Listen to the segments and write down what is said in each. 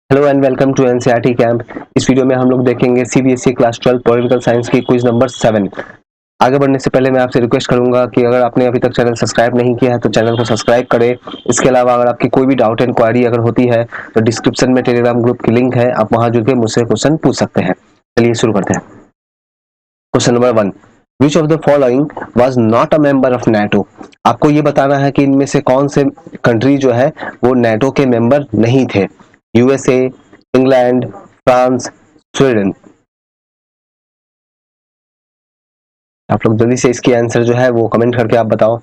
Hello and welcome to NCERT camp. इस video में हम लोग देखेंगे सीबीएसई क्लास 12 पॉलिटिकल साइंस की क्विज नंबर 7। आगे बढ़ने से पहले मैं आपसे रिक्वेस्ट करूंगा कि अगर आपने अभी तक चैनल सब्सक्राइब नहीं किया है तो चैनल को सब्सक्राइब करें। इसके अलावा अगर आपकी कोई भी डाउट एंड क्वारी अगर होती है तो डिस्क्रिप्शन में टेलीग्राम ग्रुप की लिंक है, आप वहां जुड़ के मुझसे क्वेश्चन पूछ सकते हैं। चलिए शुरू करते हैं। Question number 1, which of the following was not a member of NATO. आपको ये बताना है कि इनमें से कौन से कंट्री जो है वो नाटो के मेंबर नहीं थे। USA, England, France, Sweden. आप लोग जल्दी से इसकी आंसर जो है वो कमेंट करके आप बताओ,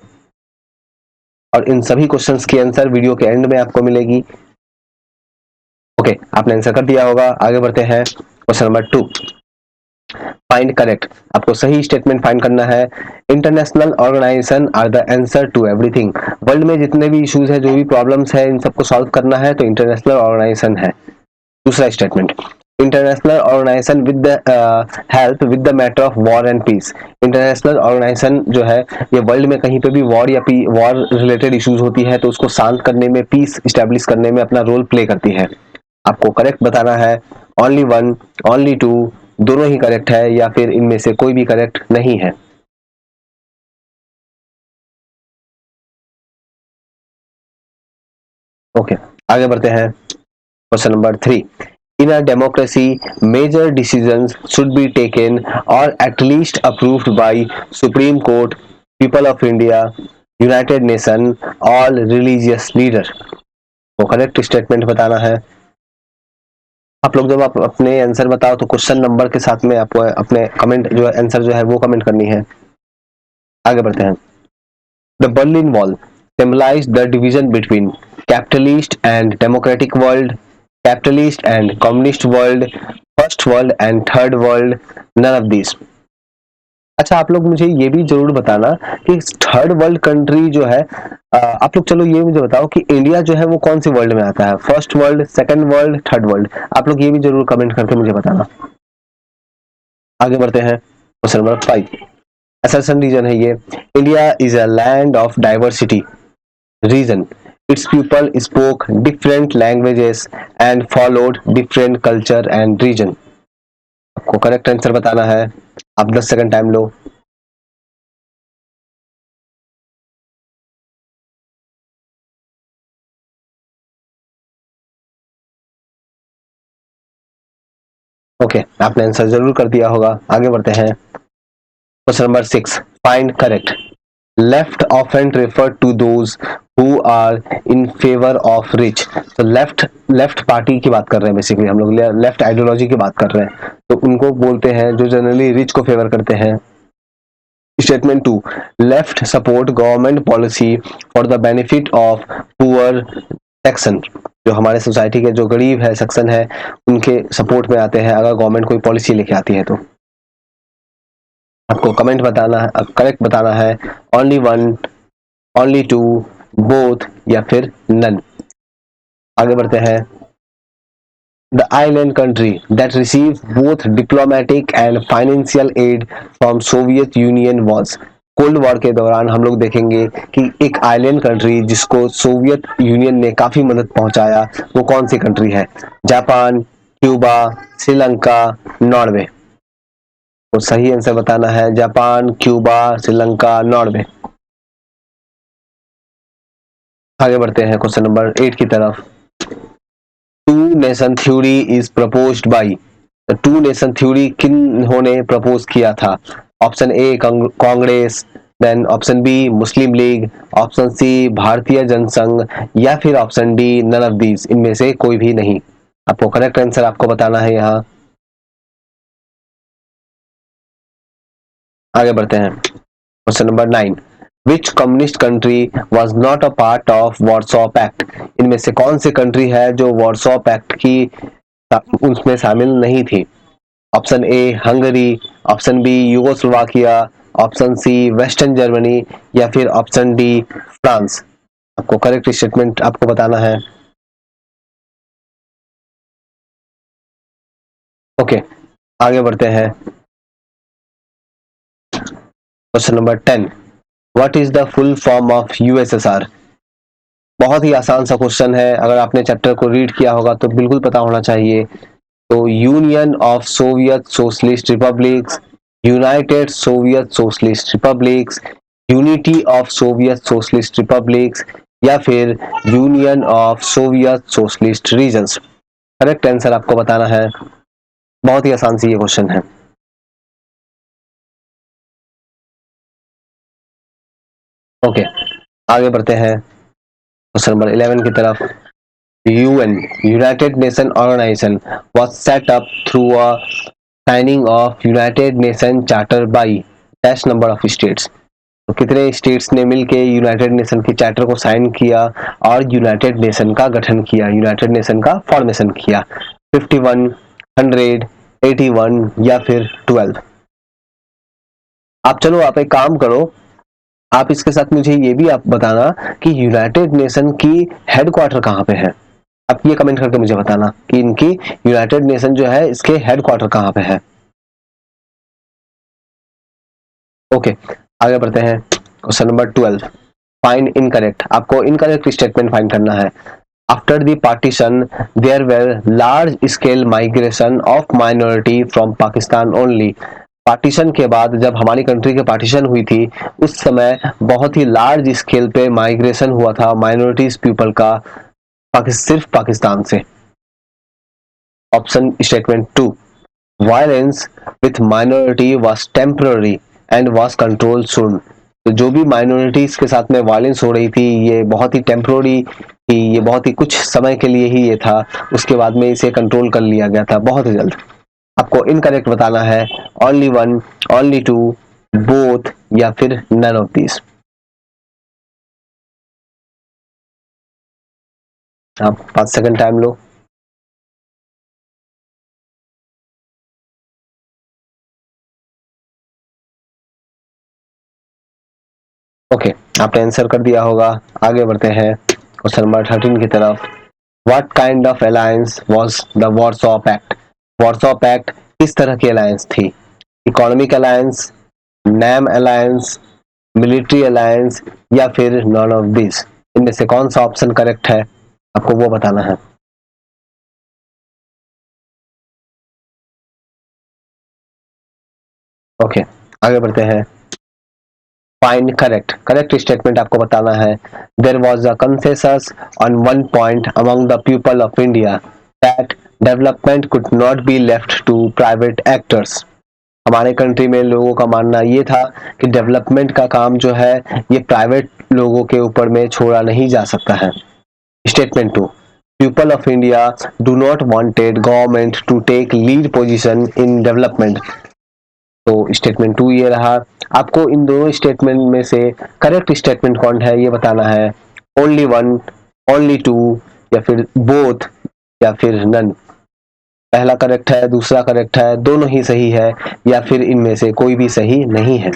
और इन सभी क्वेश्चंस की आंसर वीडियो के एंड में आपको मिलेगी। ओके, आपने आंसर कर दिया होगा। आगे बढ़ते हैं। Question number 2, find correct. आपको सही स्टेटमेंट फाइंड करना है। International organisation are the answer to everything. World में जितने भी इश्यूज है, जो भी प्रॉब्लम्स है, इन सबको सॉल्व करना है तो इंटरनेशनल ऑर्गेनाइजेशन है। दूसरा statement, international organisation with the help with the matter of war and peace. International organisation जो है ये वर्ल्ड में कहीं पे भी वॉर या वॉर रिलेटेड इश्यूज होती है तो उसको शांत करने में, पीस स्टैब्लिश करने में अपना रोल प्ले करती है। आपको करेक्ट बताना है। ओनली वन, ओनली टू, दोनों ही करेक्ट है या फिर इनमें से कोई भी करेक्ट नहीं है। ओके, आगे बढ़ते हैं। Question number 3, in a democracy major decisions should be taken or at least approved by Supreme Court, people of India, United Nations, all religious leader। तो करेक्ट स्टेटमेंट बताना है। आप लोग जब आप अपने आंसर बताओ तो क्वेश्चन नंबर के साथ में आपको अपने कमेंट जो आंसर जो है वो कमेंट करनी है। आगे बढ़ते हैं। The Berlin wall symbolize the division between capitalist and democratic world, capitalist and communist world, first world and third world, none of these। अच्छा, आप लोग मुझे ये भी जरूर बताना कि थर्ड वर्ल्ड कंट्री जो है, आप लोग चलो ये मुझे बताओ कि इंडिया जो है वो कौन सी वर्ल्ड में आता है, first world, second world, third world. आप लोग ये भी जरूर कमेंट करके मुझे बताना। आगे बढ़ते हैं। क्वेश्चन नंबर 5, असर्शन रीजन है ये। India is a land of diversity. Reason, its people spoke different languages and followed different culture and region। आपको करेक्ट आंसर बताना है। आप 10 सेकंड टाइम लो। ओके, आपने आंसर जरूर कर दिया होगा। आगे बढ़ते हैं। Question number 6, find correct. Left ऑफेंट refer to those who are in favour of rich. तो लेफ्ट लेफ्ट पार्टी की बात कर रहे हैं, बेसिकली हम लोग लेफ्ट आइडियोलॉजी की बात कर रहे हैं, तो उनको बोलते हैं जो जनरली रिच को फेवर करते हैं। Statement 2, left support government policy for the benefit of poor section. जो हमारे सोसाइटी के जो गरीब है सेक्शन है उनके सपोर्ट में आते हैं अगर गवर्नमेंट कोई पॉलिसी लेके आती है तो। आपको कमेंट बताना है, करेक्ट बताना है। Only one, only two, both या फिर नन। आगे बढ़ते हैं। The island country that received both diplomatic and financial aid from Soviet Union was। Cold war के दौरान हम लोग देखेंगे कि एक आइलैंड कंट्री जिसको सोवियत यूनियन ने काफी मदद पहुंचाया, वो कौन सी कंट्री है? Japan, Cuba, Sri Lanka, Norway. तो सही आंसर बताना है जापान, क्यूबा, श्रीलंका, नॉर्वे। आगे बढ़ते हैं क्वेश्चन नंबर 8 की तरफ। Two nation theory is proposed by. Two nation theory किन्होंने प्रपोज किया था? Option A Congress, then option B Muslim League, option C Bharatiya Jansangh, या फिर option D none of these, इनमें से कोई भी नहीं। आपको करेक्ट आंसर आपको बताना है यहाँ। आगे बढ़ते हैं। Question number 9, which communist country was not a part of Warsaw pact. इनमें से कौन सी कंट्री है जो वॉर्सो पैक्ट की उसमें शामिल नहीं थी? Option A Hungary, option B Yugoslavia, option C western Germany, या फिर ऑप्शन डी फ्रांस। आपको करेक्ट स्टेटमेंट आपको बताना है। ओके, आगे बढ़ते हैं। Question number 10, what is the full form of USSR? बहुत ही आसान सा क्वेश्चन है, अगर आपने चैप्टर को रीड किया होगा तो बिल्कुल पता होना चाहिए। तो union of Soviet socialist republics, united Soviet socialist republics, unity of Soviet socialist republics, या फिर union of Soviet socialist regions. Correct answer आपको बताना है। बहुत ही आसान सी ये क्वेश्चन है। ओके, आगे बढ़ते हैं क्वेश्चन नंबर 11 की तरफ। UN, United Nation Organization, was set up through a signing of United Nation Charter by dash number of states। तो कितने स्टेट्स ने मिलकर यूनाइटेड नेशन की चार्टर को साइन किया और यूनाइटेड नेशन का गठन किया, यूनाइटेड नेशन का फॉर्मेशन किया? 51, 100, 81 या फिर 12? आप चलो, आप एक काम करो, आप इसके साथ मुझे ये भी आप बताना कि यूनाइटेड नेशन की हेडक्वार्टर कहाँ पे है। आप ये कमेंट करके मुझे बताना कि इनकी यूनाइटेड नेशन जो है इसके हेडक्वार्टर कहाँ पे है। ओके, आगे बढ़ते हैं क्वेश्चन नंबर 12। फाइंड इनकरेक्ट, आपको इनकरेक्ट स्टेटमेंट फाइंड करना है। After the partition there were large scale migration of minority from Pakistan only. Partition के बाद जब हमारी कंट्री के पार्टीशन हुई थी उस समय बहुत ही लार्ज स्केल पे माइग्रेशन हुआ था माइनॉरिटीज पीपल का सिर्फ पाकिस्तान से। Option statement 2, violence with minority was temporary and was control soon. तो जो भी माइनॉरिटीज के साथ में वायलेंस हो रही थी ये बहुत ही टेम्पररी थी, ये बहुत ही कुछ समय के लिए ही ये था, उसके बाद में इसे कंट्रोल कर लिया गया था बहुत ही जल्द। आपको इनकरेक्ट बताना है, only one, only two, both या फिर नन ऑफ दिस। आप 5 सेकंड टाइम लो। ओके, आपने आंसर कर दिया होगा। आगे बढ़ते हैं क्वेश्चन नंबर 13 की तरफ। What kind of alliance was the Warsaw pact? Warsaw pact किस तरह की अलायंस थी? Economic alliance, NAM alliance, military alliance या फिर नॉन ऑफ दिस? इनमें से कौन सा ऑप्शन करेक्ट है आपको वो बताना है। ओके, आगे बढ़ते हैं। फाइंड करेक्ट, करेक्ट स्टेटमेंट आपको बताना है। There was a consensus on one point among the people of India that development could not be left to private actors. हमारे कंट्री में लोगों का मानना ये था कि डेवलपमेंट का काम जो है ये प्राइवेट लोगों के ऊपर में छोड़ा नहीं जा सकता है। Statement 2, people of India do not wanted government to take lead position in development. तो स्टेटमेंट 2 ये रहा। आपको इन दोनों स्टेटमेंट में से करेक्ट स्टेटमेंट कौन है ये बताना है। ओनली वन, ओनली टू या फिर बोथ या फिर नन? पहला करेक्ट है, दूसरा करेक्ट है, दोनों ही सही है या फिर इनमें से कोई भी सही नहीं है?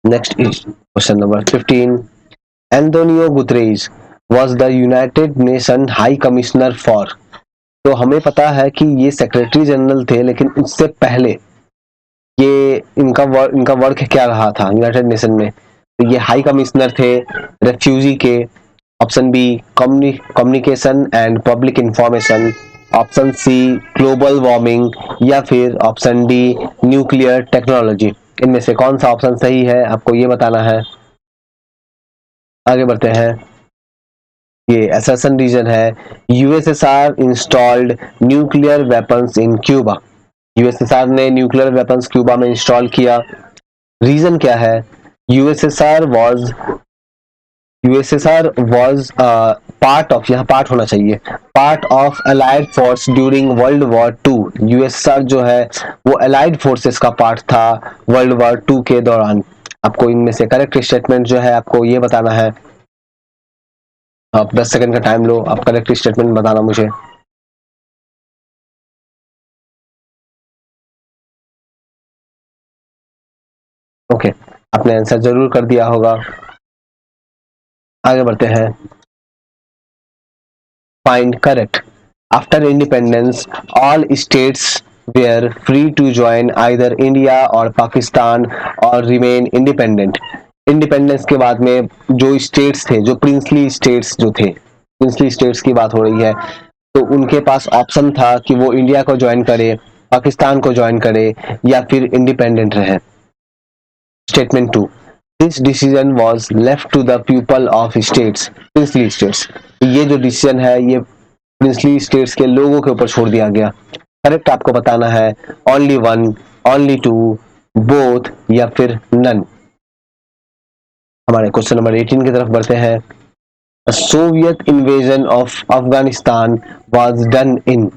Next is question number 15। Antonio Guterres was the United Nation high commissioner for. तो हमें पता है कि ये सेक्रेटरी जनरल थे, लेकिन उससे पहले ये इनका वर्क क्या रहा था यूनाइटेड नेशन में? तो ये हाई कमिश्नर थे रेफ्यूजी के। Option B, communication and public information, option C global warming या फिर ऑप्शन डी न्यूक्लियर टेक्नोलॉजी। इनमें से कौन सा ऑप्शन सही है आपको ये बताना है। आगे बढ़ते हैं। ये असर्शन रीजन है। USSR installed nuclear weapons in Cuba. USSR ने न्यूक्लियर वेपन्स क्यूबा में इंस्टॉल किया। रीजन क्या है? यूएसएसआर वाज पार्ट ऑफ, यहाँ पार्ट होना चाहिए, part of allied force during world war two. USSR जो है वो अलाइड फोर्सेस का पार्ट था वर्ल्ड वॉर टू के दौरान। आपको इनमें से करेक्ट स्टेटमेंट जो है आपको ये बताना है। आप 10 सेकंड का टाइम लो, आप करेक्ट स्टेटमेंट बताना मुझे। ओके, आपने आंसर जरूर कर दिया होगा। आगे बढ़ते हैं। Find correct. After independence all states were free to join either India or Pakistan or remain independent। Independence के बाद में जो स्टेट्स थे, जो प्रिंसली स्टेट्स जो थे, प्रिंसली स्टेट्स की बात हो रही है, तो उनके पास ऑप्शन था कि वो इंडिया को ज्वाइन करे, पाकिस्तान को ज्वाइन करे या फिर इंडिपेंडेंट रहे। Statement 2, this decision was left to the people of states, princely states. ये जो डिसीजन है ये प्रिंसली स्टेट्स के लोगों के ऊपर छोड़ दिया गया। करेक्ट आपको बताना है only one, only two, both या फिर नन। हमारे क्वेश्चन नंबर 18 की तरफ बढ़ते हैं। Soviet invasion of Afghanistan was done in,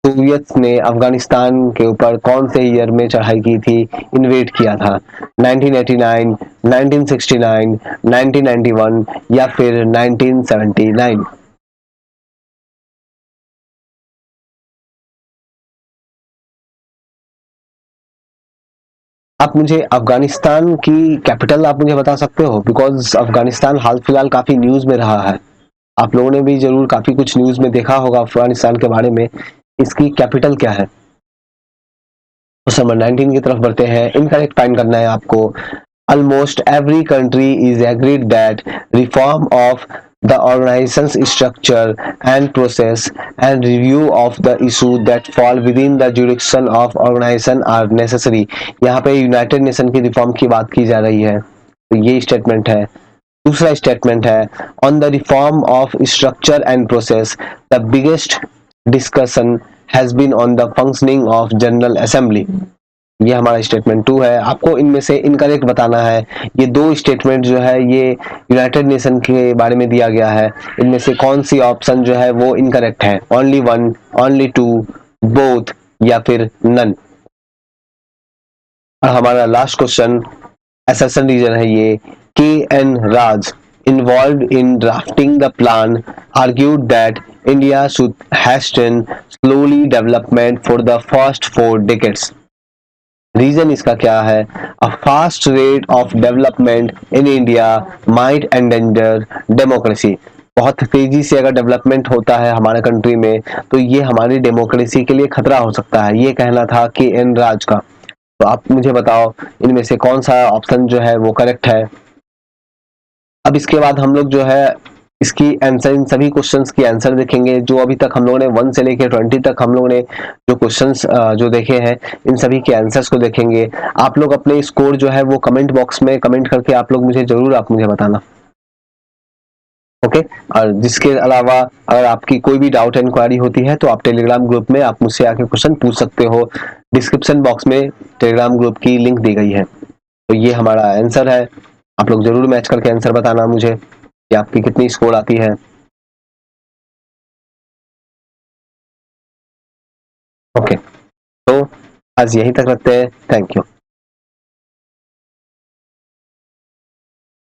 Soviet ने अफगानिस्तान के ऊपर कौन से ईयर में चढ़ाई की थी, इन्वेड किया था? 1989, 1969, 1991 या फिर 1979? आप मुझे अफगानिस्तान की कैपिटल आप मुझे बता सकते हो? बिकॉज अफगानिस्तान हाल फिलहाल काफी न्यूज में रहा है, आप लोगों ने भी जरूर काफी कुछ न्यूज में देखा होगा अफगानिस्तान के बारे में। इसकी कैपिटल क्या है? क्वेश्चन नंबर 19 की तरफ बढ़ते हैं। इनकरेक्ट फाइंड करना है आपको। Almost every country is agreed that reform of the organization's structure and process and review of the issue that fall within the jurisdiction of organization are necessary। यहाँ पे United nation की reform की बात की जा रही है, तो ये स्टेटमेंट है। दूसरा स्टेटमेंट है on the reform of structure and process the biggest discussion has been on the functioning of general assembly. ये हमारा स्टेटमेंट 2 है। आपको इनमें से इनकरेक्ट बताना है। ये दो स्टेटमेंट जो है ये यूनाइटेड नेशन के बारे में दिया गया है, इनमें से कौन सी ऑप्शन जो है वो इनकरेक्ट है? Only one, only two, both या फिर नन? और हमारा लास्ट क्वेश्चन असर्शन रीजन है ये। K N Raj involved in drafting the plan argued that India should hasten slowly development for the first 4 decades। Reason इसका क्या है? A fast rate of development in India might endanger democracy. बहुत तेजी से अगर development होता है हमारे कंट्री में तो ये हमारी डेमोक्रेसी के लिए खतरा हो सकता है, ये कहना था के एन राज का। तो आप मुझे बताओ इनमें से कौन सा ऑप्शन जो है वो करेक्ट है? अब इसके बाद हम लोग जो है इसकी आंसर, इन सभी क्वेश्चंस की आंसर देखेंगे। जो अभी तक हम लोगों ने 1 से लेकर 20 तक हम लोगों ने जो क्वेश्चंस जो देखे हैं इन सभी के आंसर्स को देखेंगे। आप लोग अपने स्कोर जो है वो कमेंट बॉक्स में कमेंट करके आप लोग मुझे जरूर आप मुझे बताना। ओके, और जिसके अलावा अगर आपकी कोई भी डाउट इंक्वायरी होती है तो आप टेलीग्राम ग्रुप में आप मुझसे आके क्वेश्चन पूछ सकते हो। डिस्क्रिप्शन बॉक्स में टेलीग्राम ग्रुप की लिंक दी गई है। तो ये हमारा आंसर है, आप लोग जरूर मैच करके आंसर बताना मुझे कि आपकी कितनी स्कोर आती है। ओके, तो आज यहीं तक रखते हैं। Thank you.